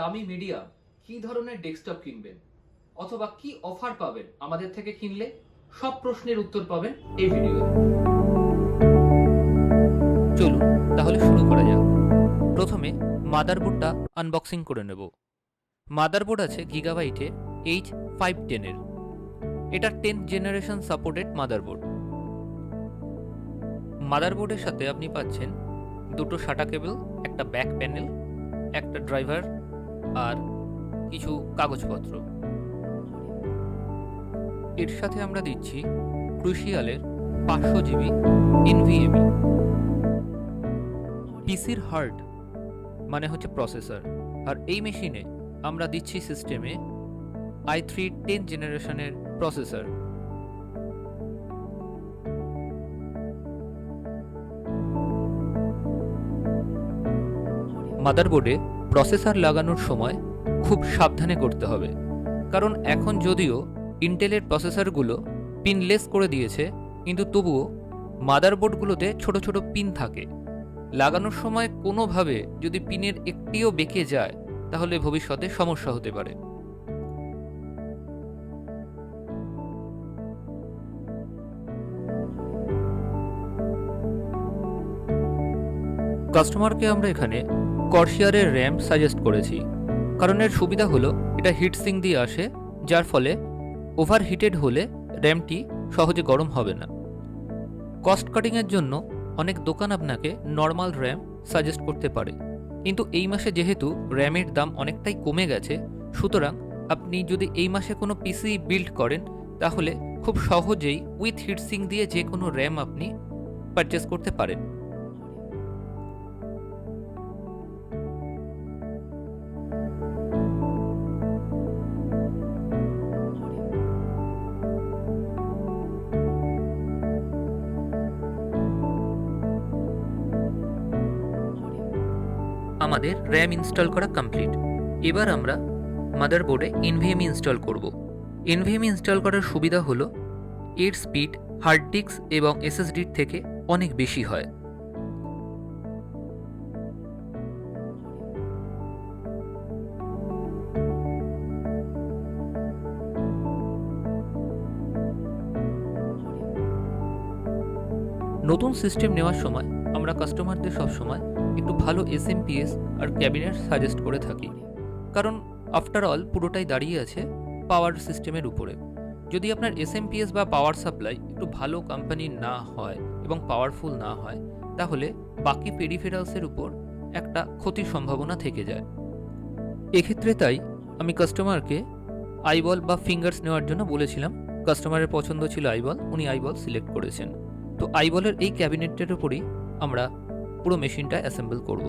দামি মিডিয়াম কি ধরনের ডেস্কটপ কিনবেন অথবা কি অফার পাবেন আমাদের থেকে কিনলে, সব প্রশ্নের উত্তর পাবেন এই ভিডিওতে। চলুন তাহলে শুরু করা যাক। প্রথমে মাদারবোর্ডটা আনবক্সিং করে নেব। মাদারবোর্ড আছে গিগাবাইটে H510 এর। এটা 10th জেনারেশন সাপোর্টেড মাদারবোর্ড। মাদারবোর্ডের সাথে আপনি পাচ্ছেন দুটো SATA কেবল, একটা ব্যাক প্যানেল, একটা ড্রাইভার আর কিছু কাগজপত্র। এর সাথে আমরা দিচ্ছি ক্রুশিয়ালের 500 জিবি NVMe। পিসির হার্ট মানে হচ্ছে প্রসেসর, আর এই মেশিনে আমরা দিচ্ছি সিস্টেমে i3 10th জেনারেশনের প্রসেসর। মাদারবোর্ডে প্রসেসর লাগানোর সময় খুব সাবধানে করতে হবে, কারণ এখন যদিও ইন্টেলের প্রসেসরগুলো পিনলেস করে দিয়েছে, কিন্তু তবুও মাদারবোর্ডগুলোতে ছোট ছোট পিন থাকে। লাগানোর সময় কোনোভাবে যদি পিনের একটিও বেঁকে যায় তাহলে ভবিষ্যতে সমস্যা হতে পারে। কাস্টমারকে আমরা এখানে কর্সিয়ারের র্যাম সাজেস্ট করেছি, কারণ এর সুবিধা হলো এটা হিট সিঙ্ক দিয়ে আসে, যার ফলে ওভারহিটেড হলে র্যামটি সহজে গরম হবে না। কস্ট কাটিংয়ের জন্য অনেক দোকান আপনাকে নর্মাল র্যাম সাজেস্ট করতে পারে, কিন্তু এই মাসে যেহেতু র্যামের দাম অনেকটাই কমে গেছে, সুতরাং আপনি যদি এই মাসে কোনো পিসি বিল্ড করেন তাহলে খুব সহজেই উইথ হিট সিঙ্ক দিয়ে যে কোনো র্যাম আপনি পারচেস করতে পারেন। আমাদের র্যাম ইনস্টল করা কমপ্লিট। এবার আমরা মাদারবোর্ডে NVMe ইনস্টল করব। NVMe ইনস্টল করার সুবিধা হলো এর স্পিড হার্ড ডিস্ক এবং SSDর থেকে অনেক বেশি হয়। নতুন সিস্টেম নেওয়ার সময় আমরা কাস্টমারদের সবসময় একটু ভালো SMPS আর ক্যাবিনেট সাজেস্ট করে থাকি, কারণ আফটার অল পুরোটাই দাঁড়িয়ে আছে পাওয়ার সিস্টেমের উপরে। যদি আপনার SMPS বা পাওয়ার সাপ্লাই একটু ভালো কোম্পানির না হয় এবং পাওয়ারফুল না হয়, তাহলে বাকি পেরিফেরালসের উপর একটা ক্ষতির সম্ভাবনা থেকে যায়। এক্ষেত্রে তাই আমি কাস্টমারকে আইবল বা ফিঙ্গার্স নেওয়ার জন্য বলেছিলাম। কাস্টমারের পছন্দ ছিল আইবল, উনি আইবল সিলেক্ট করেছেন। তো আইবলের এই ক্যাবিনেটের উপরই আমরা পুরো মেশিনটা অ্যাসেম্বল করব।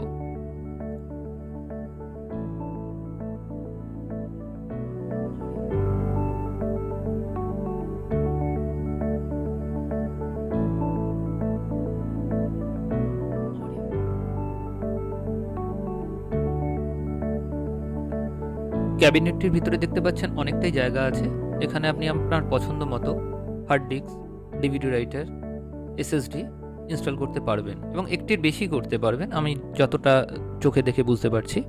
ক্যাবিনেটটির ভিতরে দেখতে পাচ্ছেন অনেকটাই জায়গা আছে। এখানে আপনি আপনার পছন্দ মতো hard disk, DVD writer, SSD install করতে পারবেন এবং একটির বেশি করতে পারবেন, আমি যতটা চোখে দেখে বুঝতে পারছি।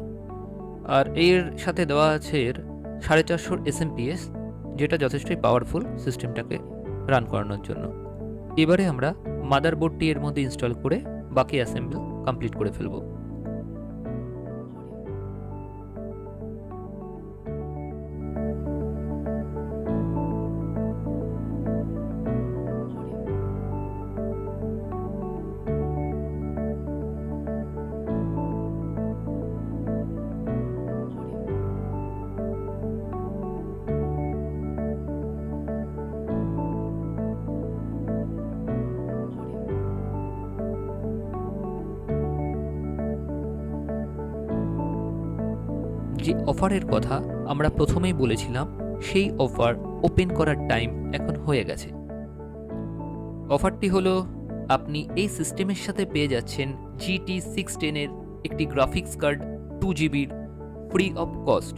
আর এর সাথে দেওয়া আছে এর 450 SMPS, যেটা যথেষ্টই পাওয়ারফুল সিস্টেমটাকে রান করানোর জন্য। এবারে আমরা মাদারবোর্ডটি এর মধ্যে ইনস্টল করে বাকি অ্যাসেম্বল কমপ্লিট করে ফেলব। যে অফারের কথা আমরা প্রথমেই বলেছিলাম, সেই অফার ওপেন করার টাইম এখন হয়ে গেছে। অফারটি হলো, আপনি এই সিস্টেমের সাথে পেয়ে যাচ্ছেন GT 610 এর একটি graphics card 2GB free of cost.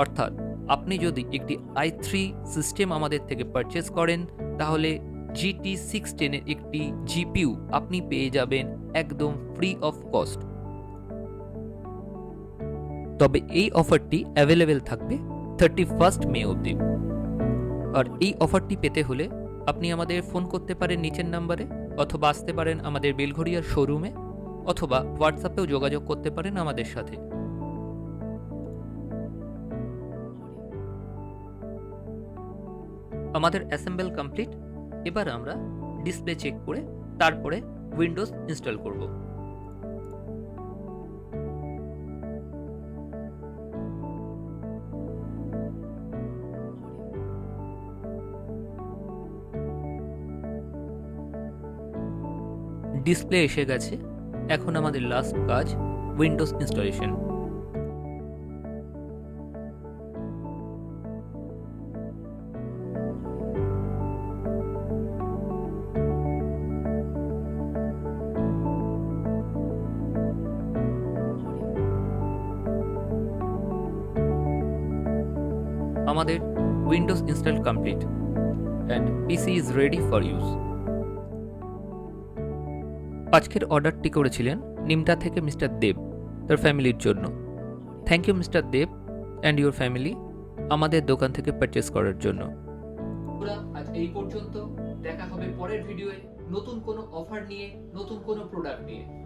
অর্থাৎ আপনি যদি একটি i3 সিস্টেম আমাদের থেকে পারচেস করেন, তাহলে GT 610 এর একটি GPU আপনি পেয়ে যাবেন একদম ফ্রি অফ কস্ট। তবে এই অফারটি অ্যাভেলেবেল থাকবে 31 মে অবধি। আর এই অফারটি পেতে হলে আপনি আমাদের ফোন করতে পারেন নিচের নাম্বারে, অথবা আসতে পারেন আমাদের বেলঘড়িয়ার শোরুমে, অথবা হোয়াটসঅ্যাপেও যোগাযোগ করতে পারেন আমাদের সাথে। আমাদের অ্যাসেম্বল কমপ্লিট। এবার আমরা ডিসপ্লে চেক করে তারপরে উইন্ডোজ ইনস্টল করব। ডিসপ্লে এসে গেছে। এখন আমাদের লাস্ট কাজ উইন্ডোজ ইনস্টলেশন। আমাদের Windows install complete and PC is ready for use. আজকের অর্ডারটি করেছিলেন নিমতা থেকে মিস্টার দেব তার ফ্যামিলির জন্য। Thank you mister Dev and your family আমাদের দোকান থেকে পারচেস করার জন্য। আজ এই পর্যন্ত, দেখা হবে পরের ভিডিওয়ে নতুন কোনো অফার নিয়ে, নতুন কোনো প্রোডাক্ট নিয়ে।